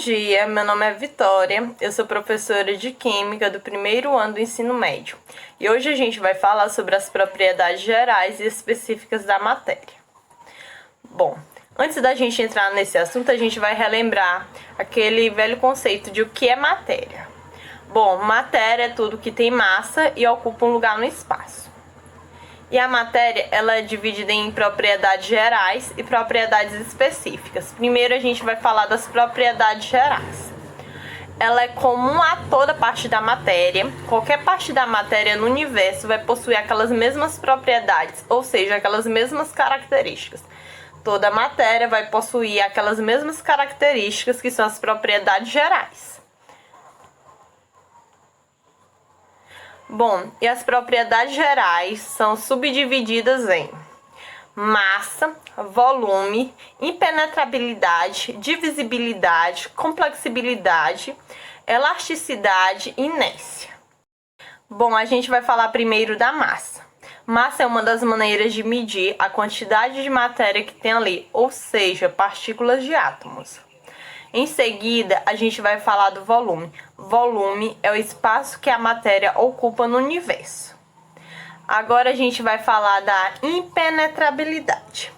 dia, meu nome é Vitória, eu sou professora de Química do primeiro ano do ensino médio e hoje a gente vai falar sobre as propriedades gerais e específicas da matéria. Bom, antes da gente entrar nesse assunto, a gente vai relembrar aquele velho conceito de o que é matéria. Bom, matéria é tudo que tem massa e ocupa um lugar no espaço. E a matéria, ela é dividida em propriedades gerais e propriedades específicas. Primeiro a gente vai falar das propriedades gerais. Ela é comum a toda parte da matéria. Qualquer parte da matéria no universo vai possuir aquelas mesmas propriedades, ou seja, aquelas mesmas características. Toda matéria vai possuir aquelas mesmas características que são as propriedades gerais. Bom, e as propriedades gerais são subdivididas em massa, volume, impenetrabilidade, divisibilidade, complexibilidade, elasticidade e inércia. Bom, a gente vai falar primeiro da massa. Massa é uma das maneiras de medir a quantidade de matéria que tem ali, ou seja, partículas de átomos. Em seguida, a gente vai falar do volume. Volume é o espaço que a matéria ocupa no universo. Agora a gente vai falar da impenetrabilidade.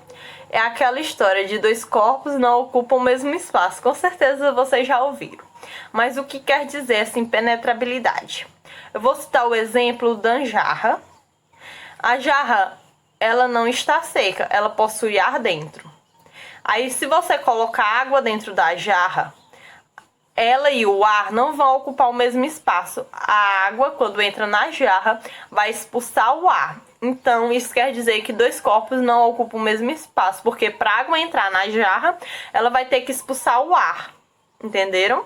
É aquela história de dois corpos não ocupam o mesmo espaço. Com certeza vocês já ouviram. Mas o que quer dizer essa impenetrabilidade? Eu vou citar o exemplo da jarra. A jarra, ela não está seca, ela possui ar dentro. Aí, se você colocar água dentro da jarra, ela e o ar não vão ocupar o mesmo espaço. A água, quando entra na jarra, vai expulsar o ar. Então, isso quer dizer que dois corpos não ocupam o mesmo espaço, porque para a água entrar na jarra, ela vai ter que expulsar o ar. Entenderam?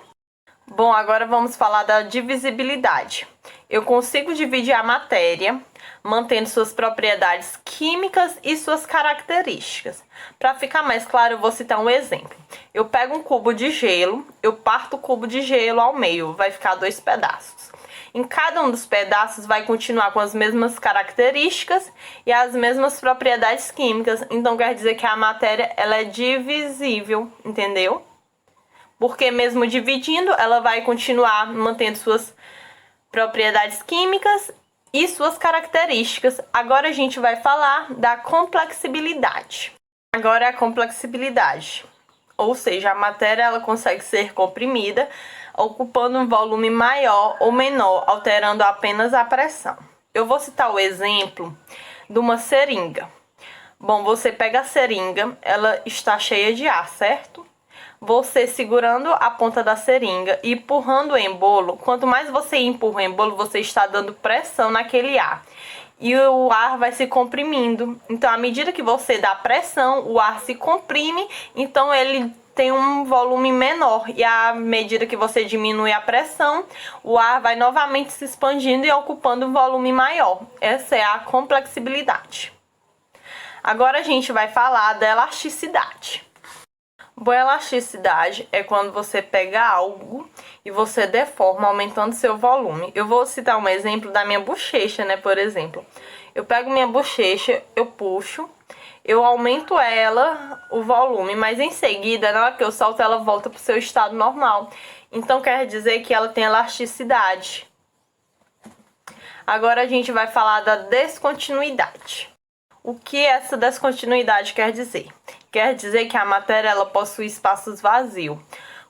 Bom, agora vamos falar da divisibilidade. Eu consigo dividir a matéria, mantendo suas propriedades químicas e suas características. Para ficar mais claro, eu vou citar um exemplo. Eu pego um cubo de gelo, eu parto o cubo de gelo ao meio, vai ficar 2 pedaços. Em cada um dos pedaços vai continuar com as mesmas características e as mesmas propriedades químicas. Então quer dizer que a matéria ela é divisível, entendeu? Porque mesmo dividindo, ela vai continuar mantendo suas propriedades químicas e suas características. Agora a gente vai falar da complexibilidade. Agora é a complexibilidade, ou seja, a matéria ela consegue ser comprimida, ocupando um volume maior ou menor, alterando apenas a pressão. Eu vou citar o exemplo de uma seringa. Bom, você pega a seringa, ela está cheia de ar, certo? Você segurando a ponta da seringa e empurrando o embolo, quanto mais você empurra o embolo, você está dando pressão naquele ar. E o ar vai se comprimindo. Então, à medida que você dá pressão, o ar se comprime, então ele tem um volume menor. E à medida que você diminui a pressão, o ar vai novamente se expandindo e ocupando um volume maior. Essa é a complexibilidade. Agora a gente vai falar da elasticidade. Boa elasticidade é quando você pega algo e você deforma, aumentando seu volume. Eu vou citar um exemplo da minha bochecha, né, por exemplo. Eu pego minha bochecha, eu puxo, eu aumento ela, o volume, mas em seguida, na hora que eu solto, ela volta para o seu estado normal. Então, quer dizer que ela tem elasticidade. Agora a gente vai falar da descontinuidade. O que essa descontinuidade quer dizer? Quer dizer que a matéria ela possui espaços vazios.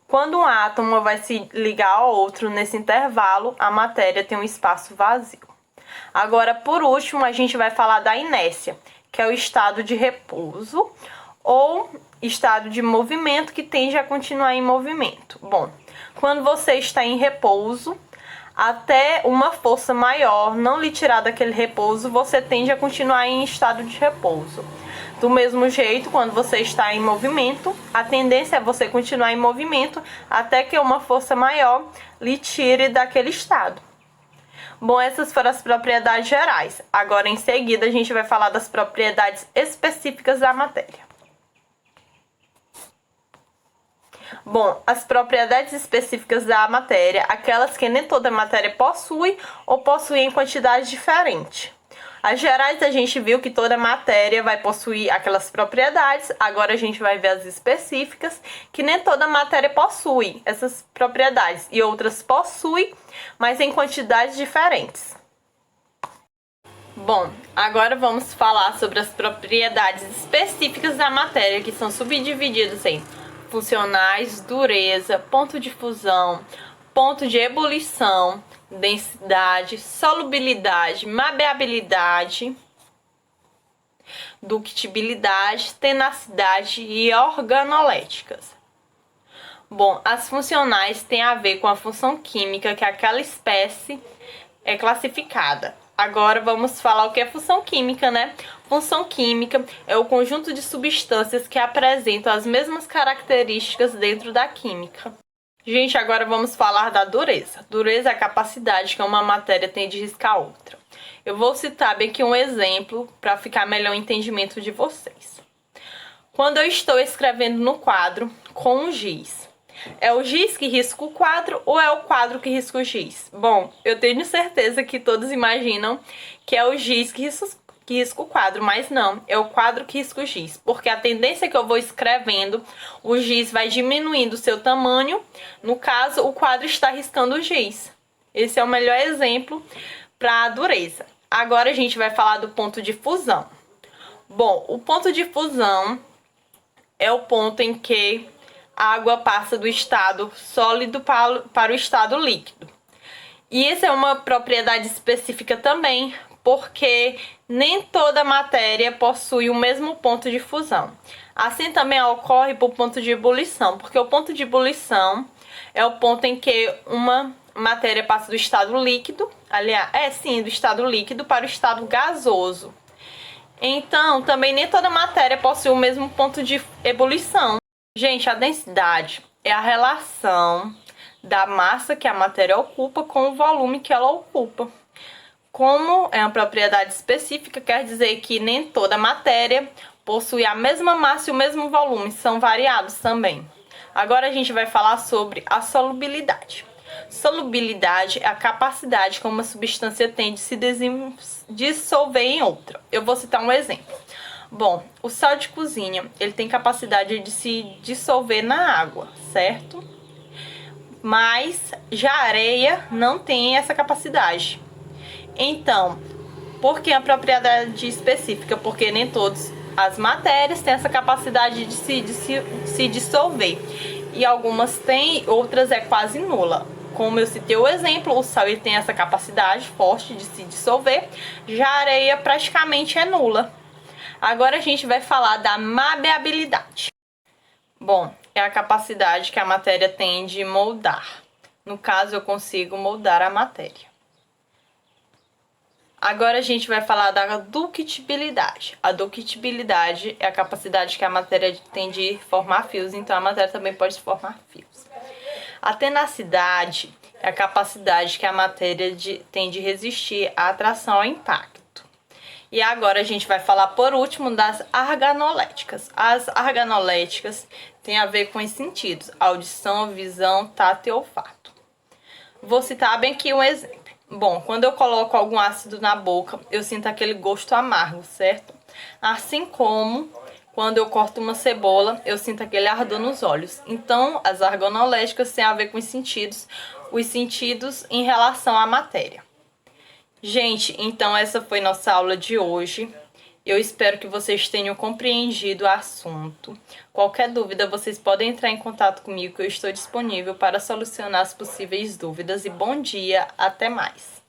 Quando um átomo vai se ligar ao outro nesse intervalo, a matéria tem um espaço vazio. Agora, por último, a gente vai falar da inércia, que é o estado de repouso ou estado de movimento que tende a continuar em movimento. Bom, quando você está em repouso, até uma força maior não lhe tirar daquele repouso, você tende a continuar em estado de repouso. Do mesmo jeito, quando você está em movimento, a tendência é você continuar em movimento até que uma força maior lhe tire daquele estado. Bom, essas foram as propriedades gerais. Agora, em seguida, a gente vai falar das propriedades específicas da matéria. Bom, as propriedades específicas da matéria, aquelas que nem toda matéria possui ou possui em quantidade diferente. As gerais a gente viu que toda matéria vai possuir aquelas propriedades, agora a gente vai ver as específicas, que nem toda matéria possui essas propriedades e outras possuem, mas em quantidades diferentes. Bom, agora vamos falar sobre as propriedades específicas da matéria, que são subdivididas em funcionais, dureza, ponto de fusão, ponto de ebulição, densidade, solubilidade, maleabilidade, ductibilidade, tenacidade e organoléticas. Bom, as funcionais têm a ver com a função química que aquela espécie é classificada. Agora vamos falar o que é função química, né? Função química é o conjunto de substâncias que apresentam as mesmas características dentro da química. Gente, agora vamos falar da dureza. Dureza é a capacidade que uma matéria tem de riscar outra. Eu vou citar bem aqui um exemplo para ficar melhor o entendimento de vocês. Quando eu estou escrevendo no quadro com um giz, é o giz que risca o quadro ou é o quadro que risca o giz? Bom, eu tenho certeza que todos imaginam que é o giz que risca o quadro, mas não, é o quadro que risca o giz, porque a tendência que eu vou escrevendo, o giz vai diminuindo o seu tamanho, no caso, o quadro está riscando o giz. Esse é o melhor exemplo para a dureza. Agora a gente vai falar do ponto de fusão. Bom, o ponto de fusão é o ponto em que a água passa do estado sólido para o estado líquido. E essa é uma propriedade específica também, porque nem toda matéria possui o mesmo ponto de fusão. Assim também ocorre para o ponto de ebulição, porque o ponto de ebulição é o ponto em que uma matéria passa do estado líquido, aliás, do estado líquido para o estado gasoso. Então, também nem toda matéria possui o mesmo ponto de ebulição. Gente, a densidade é a relação da massa que a matéria ocupa com o volume que ela ocupa. Como é uma propriedade específica, quer dizer que nem toda matéria possui a mesma massa e o mesmo volume, são variados também. Agora a gente vai falar sobre a solubilidade. Solubilidade é a capacidade que uma substância tem de se dissolver em outra. Eu vou citar um exemplo. Bom, o sal de cozinha, ele tem capacidade de se dissolver na água, certo? Mas já a areia não tem essa capacidade. Então, por que a propriedade específica? Porque nem todas as matérias têm essa capacidade de se dissolver. E algumas têm, outras é quase nula. Como eu citei o exemplo, o sal ele tem essa capacidade forte de se dissolver, já a areia praticamente é nula. Agora a gente vai falar da maleabilidade. Bom, é a capacidade que a matéria tem de moldar. No caso, eu consigo moldar a matéria. Agora a gente vai falar da ductibilidade. A ductibilidade é a capacidade que a matéria tem de formar fios, então a matéria também pode formar fios. A tenacidade é a capacidade que a matéria tem de resistir à atração ao impacto. E agora a gente vai falar por último das organoléticas. As organoléticas têm a ver com os sentidos: audição, visão, tato e olfato. Vou citar bem aqui um exemplo. Bom, quando eu coloco algum ácido na boca, eu sinto aquele gosto amargo, certo? Assim como quando eu corto uma cebola, eu sinto aquele ardor nos olhos. Então, as organoléticas têm a ver com os sentidos em relação à matéria. Gente, então essa foi nossa aula de hoje. Eu espero que vocês tenham compreendido o assunto. Qualquer dúvida, vocês podem entrar em contato comigo, que eu estou disponível para solucionar as possíveis dúvidas. E bom dia, até mais!